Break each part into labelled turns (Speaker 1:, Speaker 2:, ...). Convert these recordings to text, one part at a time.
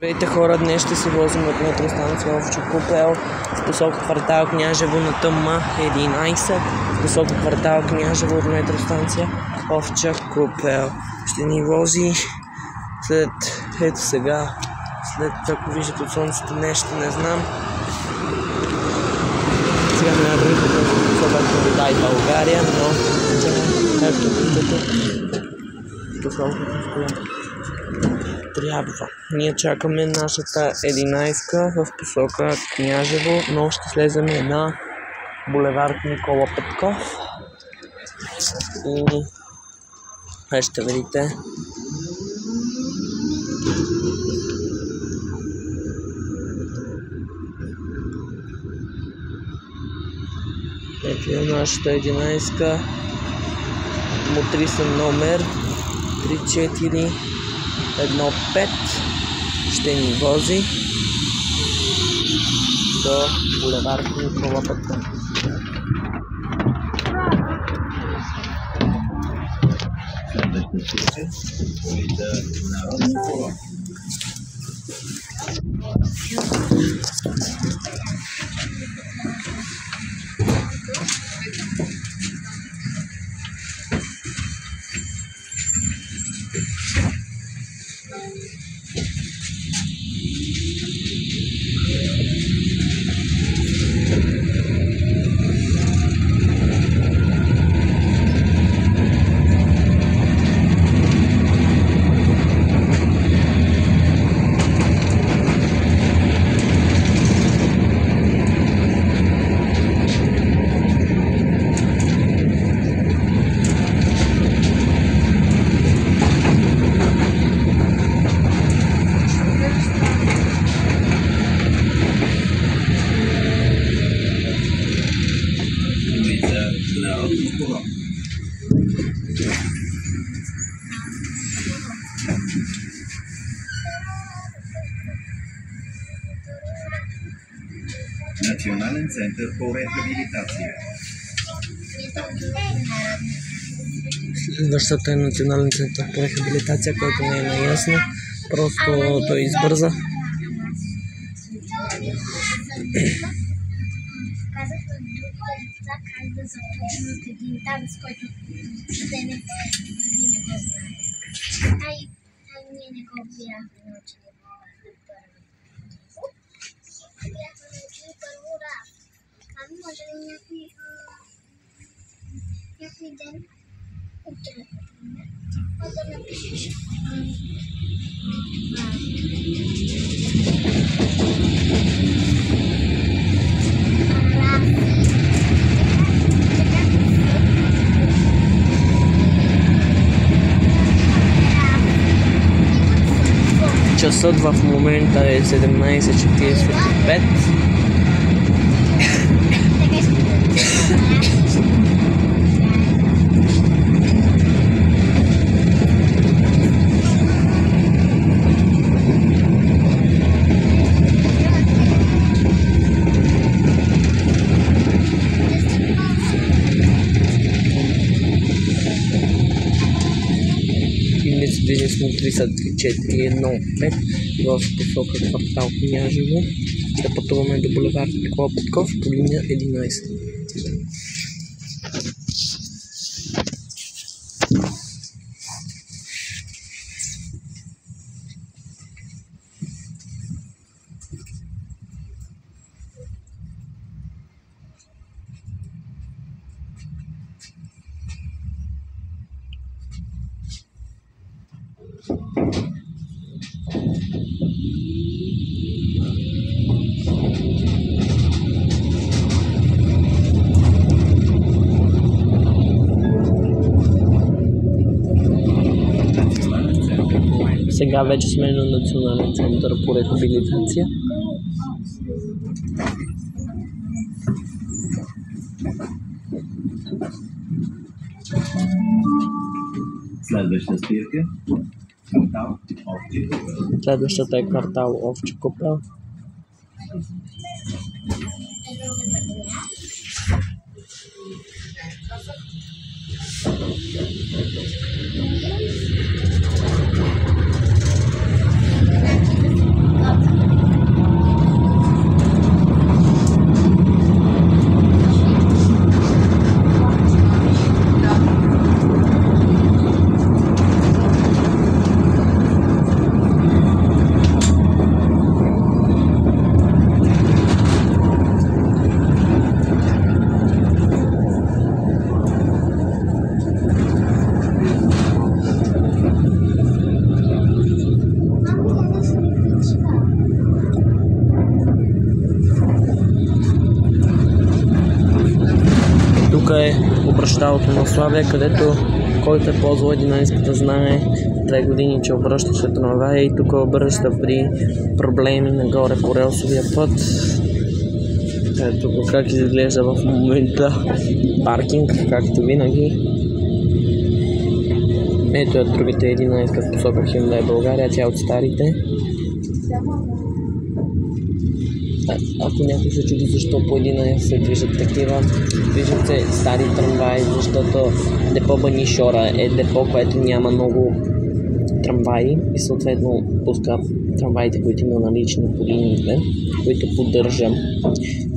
Speaker 1: Здравейте хора, днес ще се возим от метростанция Овча купел в посока квартал Княжево на ТМ11, в посока квартал Княжево от метростанция Овча купел. Ще ни вози след, ето сега, след ако виждате от слънцето нещо, не знам. Сега не надали в посока Квартал България, но както виждате, посока трябва. Ние чакаме нашата 11-ка в посока Княжево, но ще слезем на булевард Никола Петков и ще видите. Ето е нашата 11-ка, мотрисен номер 3415 ще ни вози до булевард Никола Петков.
Speaker 2: Национален център по рехабилитация.
Speaker 1: Следващата е Национален център по рехабилитация, който не е наясно. Просто той избърза.
Speaker 3: Казах на другите деца как да започнат един танц, който те не го знаят. Ние не го бяхме научили първи. Бяхме научили първо раз. Ами може ли някой ден, утре, например, да напишеш
Speaker 1: Часът в момента е 17:45. Движим с мотриса 3415 в посока квартал Княжево. Ще пътуваме до булевард Никола Петков по линия 11. Сега вече сме на Национален център по рехабилитация.
Speaker 2: Следваща спирка квартал Овча купел.
Speaker 1: Следващата е квартал Овча купел. обращалото на Славия, където който е ползвал един иска да знае 2 години, че обръщаше трамвая и тук обръща при проблеми нагоре по релсовия път. Ето как изглежда в момента паркинг, както винаги. Ето е другите 11 в посока Hyundai България, тя от старите. Ако някой се чуди защо по 11 се движат такива, движат се стари трамваи, защото депо Банишора е депо, което няма много трамваи и съответно пуска трамваите, които има налични по линиите, които поддържам,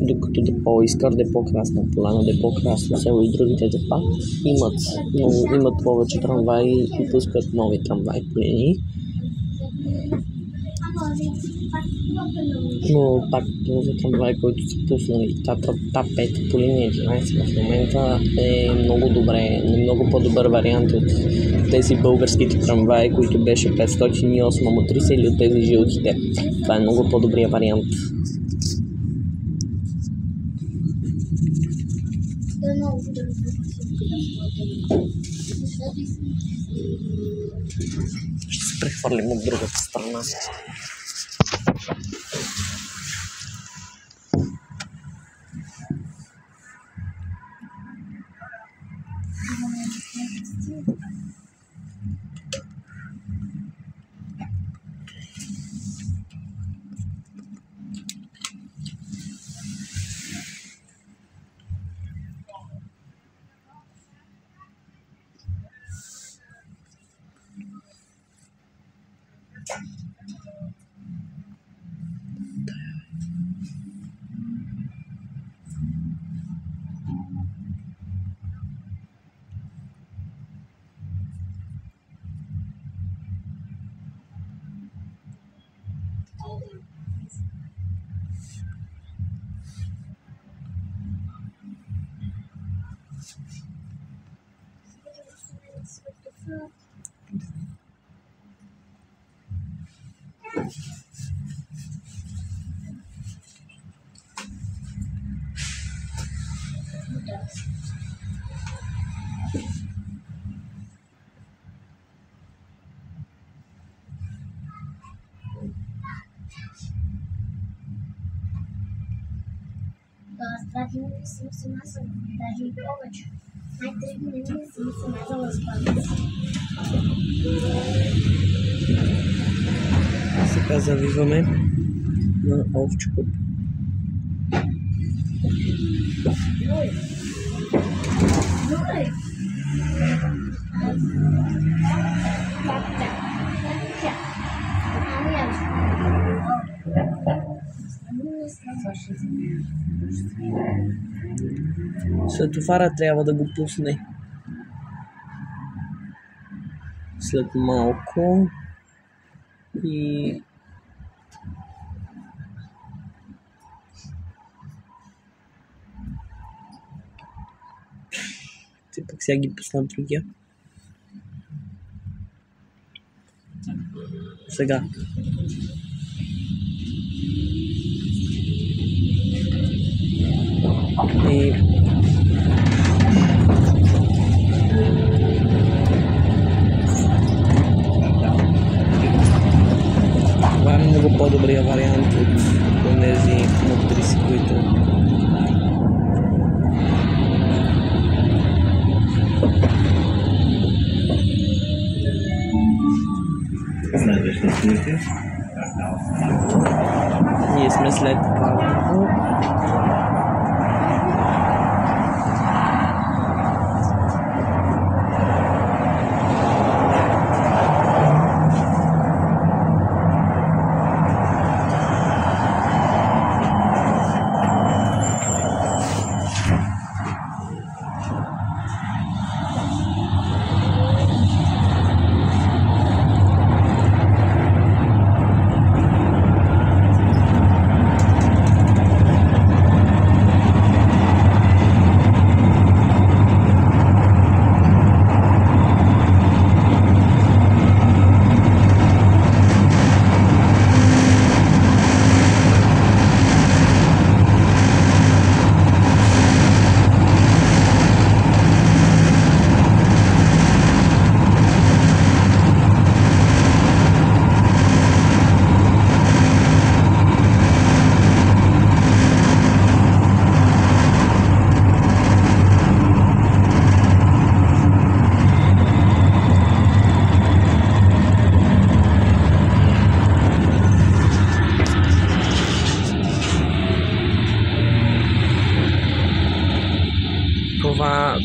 Speaker 1: докато депо Искър, депо Красна поляна, депо Красно село и другите депа имат повече трамваи и пускат нови трамваи по линии. Но пак този трамвай, който са пуснали, та 5 по линия 11 в момента е много добре, много по-добър вариант от тези българските трамваи, които беше 508 мотриса или от тези жълтите. Това е много по-добрия вариант. Ще се прехвърлим от другата страна.
Speaker 3: Аз 2 минути съм се мазала, даже и повече. 3 минути съм се мазала с палец.
Speaker 1: Сега завиваме на овче куп. Светофара трябва да го пусне след малко и пък сега ги пусна другия. Сега. И това е много по-добрия вариант от тези мотриси, които
Speaker 2: Следваща стойка.
Speaker 1: ние сме след каването.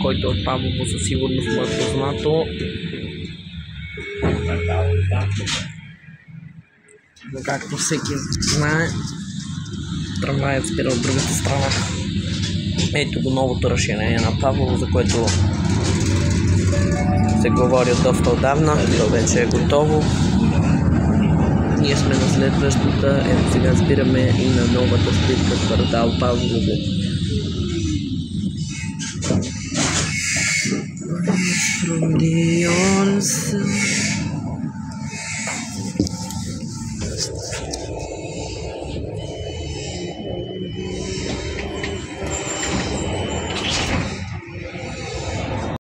Speaker 1: който е от Павлово, със сигурност му е познато. Но както всеки знае, трамваят спира от другата страна. Ето го новото разширение на Павлово, за което се говори от доста отдавна. То вече е готово. Ние сме на следващата. Ето сега спираме и на новата спирка в квартал Павлово. From the onset